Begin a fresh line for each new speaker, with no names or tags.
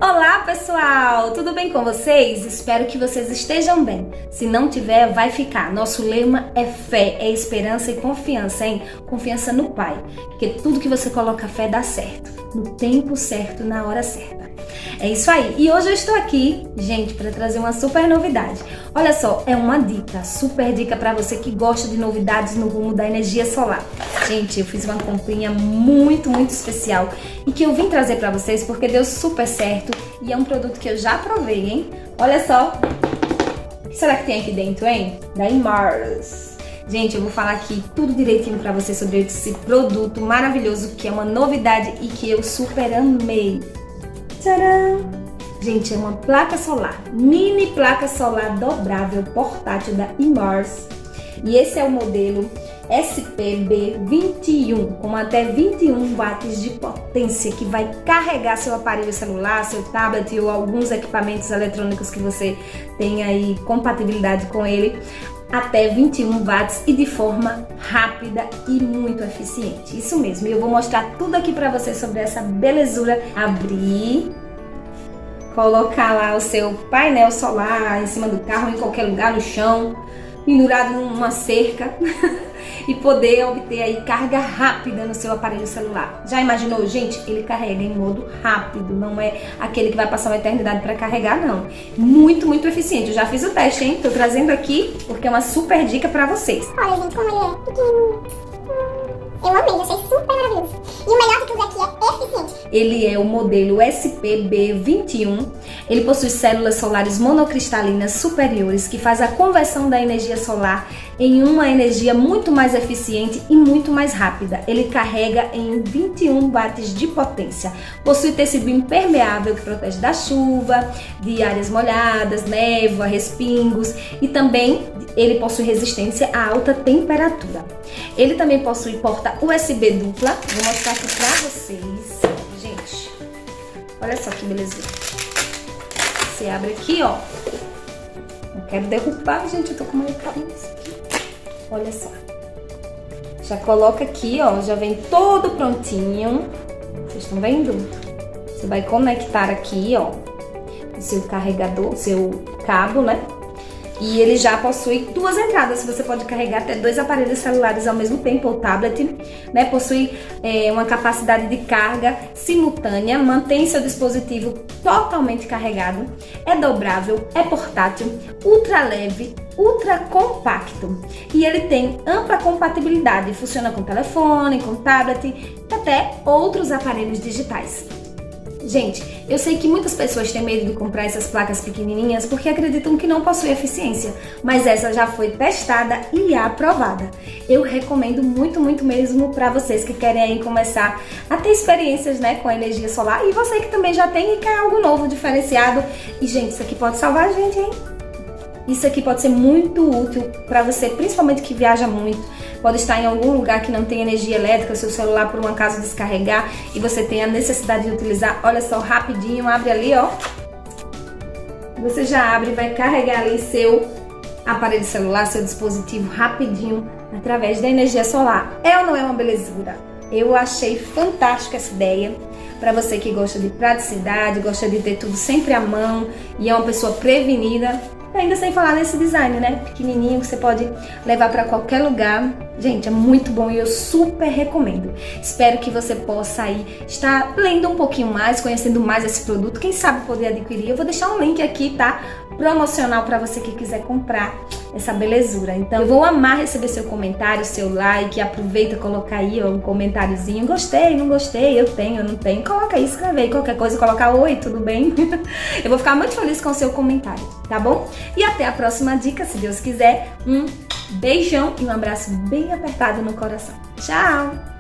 Olá pessoal, tudo bem com vocês? Espero que vocês estejam bem. Se não tiver, vai ficar. Nosso lema é fé, é esperança e confiança, hein? Confiança no Pai, porque tudo que você coloca fé dá certo, no tempo certo, na hora certa. É isso aí. E hoje eu estou aqui, gente, para trazer uma super novidade. Olha só, é uma dica, super dica para você que gosta de novidades no rumo da energia solar. Gente, eu fiz uma comprinha muito especial e que eu vim trazer para vocês porque deu super certo e é um produto que eu já provei, hein? Olha só. O que será que tem aqui dentro, hein? Da Imars. Gente, eu vou falar aqui tudo direitinho para você sobre esse produto maravilhoso que é uma novidade e que eu super amei. Tcharam! Gente, é uma placa solar, mini placa solar dobrável portátil da Imars. E esse é o modelo SPB21, com até 21 watts de potência, que vai carregar seu aparelho celular, seu tablet ou alguns equipamentos eletrônicos que você tenha aí compatibilidade com ele, até 21 watts e de forma rápida e muito eficiente. Isso mesmo, e eu vou mostrar tudo aqui para você sobre essa belezura. Abrir, colocar lá o seu painel solar em cima do carro, em qualquer lugar, no chão, pendurado numa cerca e poder obter aí carga rápida no seu aparelho celular. Já imaginou? Gente, ele carrega em modo rápido, não é aquele que vai passar uma eternidade para carregar, não. Muito eficiente. Eu já fiz o teste, hein? Tô trazendo aqui porque é uma super dica para vocês.
Olha, gente, como ele é pequenininho. Eu amei, achei super maravilhoso. E o melhor de tudo aqui é eficiente.
Ele é o modelo SPB21. Ele possui células solares monocristalinas superiores que faz a conversão da energia solar em uma energia muito mais eficiente e muito mais rápida. Ele carrega em 21 watts de potência. Possui tecido impermeável que protege da chuva, de áreas molhadas, névoa, respingos, e também ele possui resistência a alta temperatura. Ele também possui porta USB dupla. Vou mostrar aqui pra vocês. Gente, olha só que beleza. Você abre aqui, ó. Não quero derrubar, gente. Eu tô com uma cabeça aqui. Olha só. Já coloca aqui, ó. Já vem todo prontinho. Vocês estão vendo? Você vai conectar aqui, ó, o seu carregador, o seu cabo, né? E ele já possui duas entradas, você pode carregar até 2 aparelhos celulares ao mesmo tempo, ou tablet, né? Possui uma capacidade de carga simultânea, mantém seu dispositivo totalmente carregado, é dobrável, é portátil, ultra leve, ultra compacto. E ele tem ampla compatibilidade, funciona com telefone, com tablet e até outros aparelhos digitais. Gente, eu sei que muitas pessoas têm medo de comprar essas placas pequenininhas porque acreditam que não possui eficiência, mas essa já foi testada e aprovada. Eu recomendo muito mesmo para vocês que querem aí começar a ter experiências, né, com a energia solar, e você que também já tem e quer algo novo, diferenciado. E gente, isso aqui pode salvar a gente, hein? Isso aqui pode ser muito útil para você, principalmente que viaja muito. Pode estar em algum lugar que não tem energia elétrica, seu celular por um acaso descarregar e você tem a necessidade de utilizar. Olha só, rapidinho, abre ali, ó. Você já abre e vai carregar ali seu aparelho celular, seu dispositivo rapidinho através da energia solar. É ou não é uma belezura? Eu achei fantástica essa ideia. Para você que gosta de praticidade, gosta de ter tudo sempre à mão e é uma pessoa prevenida. Ainda sem falar nesse design, né? Pequenininho, que você pode levar para qualquer lugar. Gente, é muito bom e eu super recomendo. Espero que você possa aí estar lendo um pouquinho mais, conhecendo mais esse produto. Quem sabe poder adquirir. Eu vou deixar um link aqui, tá? Promocional para você que quiser comprar essa belezura. Então eu vou amar receber seu comentário, seu like. Aproveita, coloca aí ó, um comentáriozinho. Gostei, não gostei, eu tenho, eu não tenho. Coloca aí, escreve aí qualquer coisa, coloca oi, tudo bem? Eu vou ficar muito feliz com o seu comentário, tá bom? E até a próxima dica, se Deus quiser. Um beijão e um abraço bem apertado no coração. Tchau!